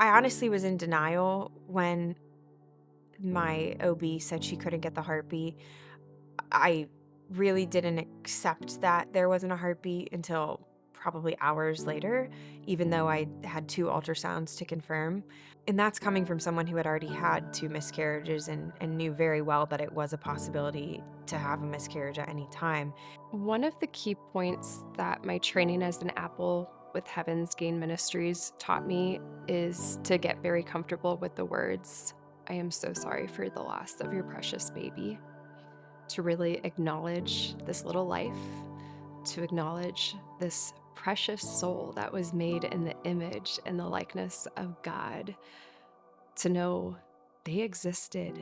I honestly was in denial when my OB said she couldn't get the heartbeat. I really didn't accept that there wasn't a heartbeat until probably hours later, even though I had 2 ultrasounds to confirm. And that's coming from someone who had already had 2 miscarriages and knew very well that it was a possibility to have a miscarriage at any time. One of the key points that my training as an apple with Heaven's Gain Ministries taught me is to get very comfortable with the words, I am so sorry for the loss of your precious baby. To really acknowledge this little life, to acknowledge this precious soul that was made in the image and the likeness of God, to know they existed.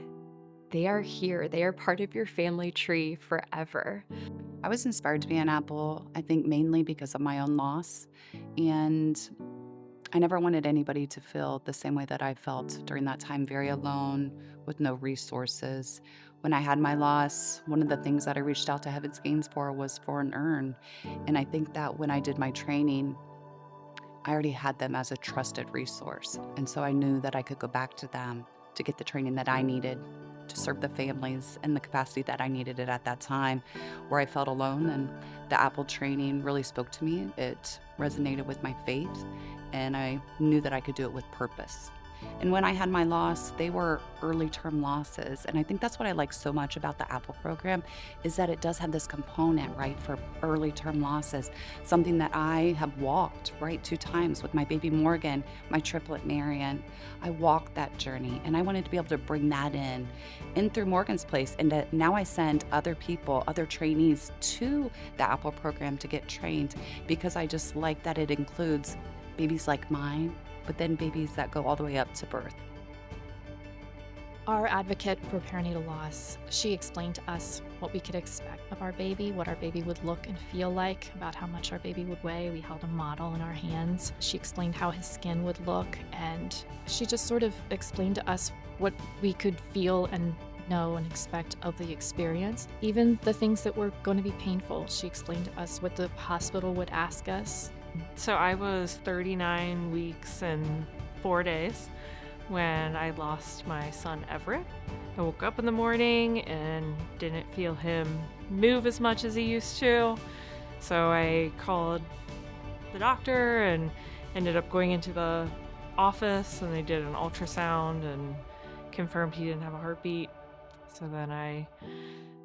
They are here. They are part of your family tree forever. I was inspired to be an apple, I think mainly because of my own loss. And I never wanted anybody to feel the same way that I felt during that time, very alone, with no resources. When I had my loss, one of the things that I reached out to Heaven's Gains for was for an urn. And I think that when I did my training, I already had them as a trusted resource. And so I knew that I could go back to them to get the training that I needed to serve the families in the capacity that I needed it at that time, where I felt alone. And the Apple training really spoke to me. It resonated with my faith, and I knew that I could do it with purpose. And when I had my loss, they were early term losses. And I think that's what I like so much about the Apple program is that it does have this component, right, for early term losses, something that I have walked, right, 2 times with my baby Morgan, my triplet Marion. I walked that journey, and I wanted to be able to bring that in through Morgan's place. And that now I send other people, other trainees to the Apple program to get trained because I just like that it includes babies like mine, but then babies that go all the way up to birth. Our advocate for perinatal loss, she explained to us what we could expect of our baby, what our baby would look and feel like, about how much our baby would weigh. We held a model in our hands. She explained how his skin would look, and she just sort of explained to us what we could feel and know and expect of the experience. Even the things that were going to be painful, she explained to us what the hospital would ask us. So I was 39 weeks and 4 days when I lost my son Everett. I woke up in the morning and didn't feel him move as much as he used to. So I called the doctor and ended up going into the office, and they did an ultrasound and confirmed he didn't have a heartbeat. So then I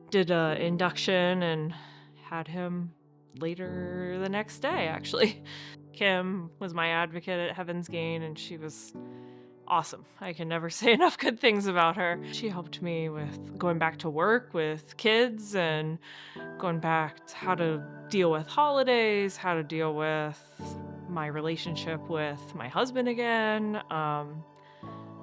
did an induction and had him later the next day, actually. Kim was my advocate at Heaven's Gain, and she was awesome. I can never say enough good things about her. She helped me with going back to work with kids and going back to how to deal with holidays, how to deal with my relationship with my husband again,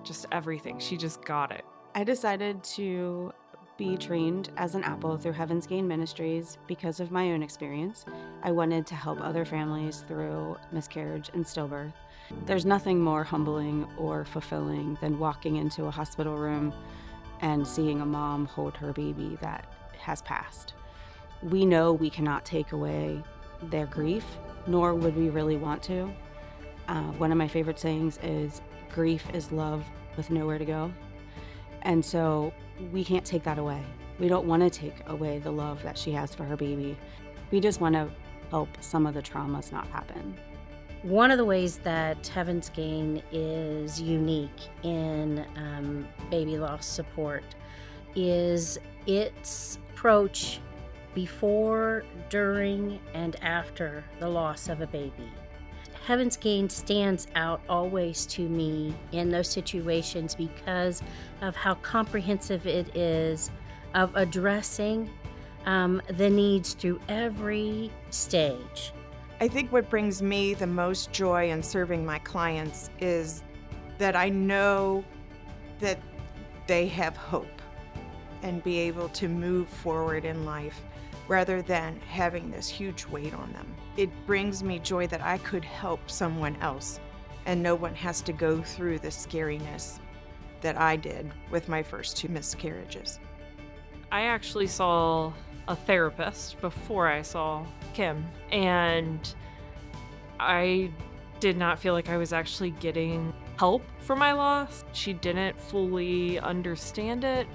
just everything. She just got it. I decided to be trained as an apple through Heaven's Gain Ministries because of my own experience. I wanted to help other families through miscarriage and stillbirth. There's nothing more humbling or fulfilling than walking into a hospital room and seeing a mom hold her baby that has passed. We know we cannot take away their grief, nor would we really want to. One of my favorite sayings is, grief is love with nowhere to go. And so we can't take that away. We don't want to take away the love that she has for her baby. We just want to help some of the traumas not happen. One of the ways that Heaven's Gain is unique in baby loss support is its approach before, during, and after the loss of a baby. Heaven's Gain stands out always to me in those situations because of how comprehensive it is of addressing the needs through every stage. I think what brings me the most joy in serving my clients is that I know that they have hope and be able to move forward in life rather than having this huge weight on them. It brings me joy that I could help someone else and no one has to go through the scariness that I did with my first 2 miscarriages. I actually saw a therapist before I saw Kim, and I did not feel like I was actually getting help for my loss. She didn't fully understand it,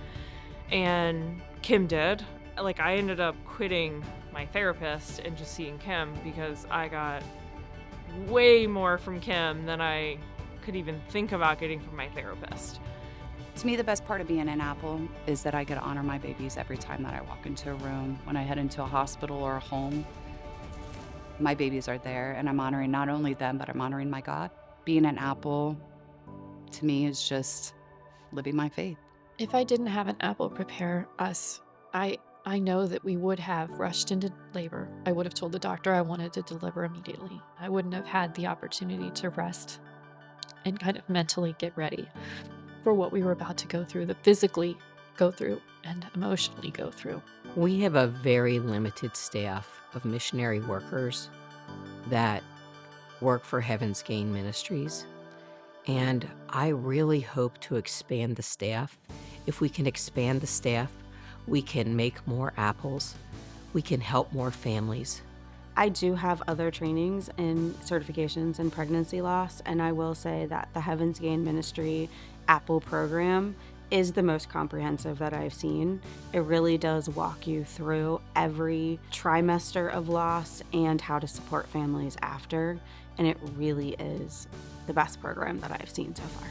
and Kim did. Like, I ended up quitting my therapist and just seeing Kim because I got way more from Kim than I could even think about getting from my therapist. To me, the best part of being an apple is that I get to honor my babies every time that I walk into a room. When I head into a hospital or a home, my babies are there, and I'm honoring not only them, but I'm honoring my God. Being an apple, to me, is just living my faith. If I didn't have an apple prepare us, I know that we would have rushed into labor. I would have told the doctor I wanted to deliver immediately. I wouldn't have had the opportunity to rest and kind of mentally get ready for what we were about to go through, the physically go through and emotionally go through. We have a very limited staff of missionary workers that work for Heaven's Gain Ministries, and I really hope to expand the staff. If we can expand the staff, we can make more apples, we can help more families. I do have other trainings and certifications in pregnancy loss, and I will say that the Heaven's Gain Ministry Apple program is the most comprehensive that I've seen. It really does walk you through every trimester of loss and how to support families after, and it really is the best program that I've seen so far.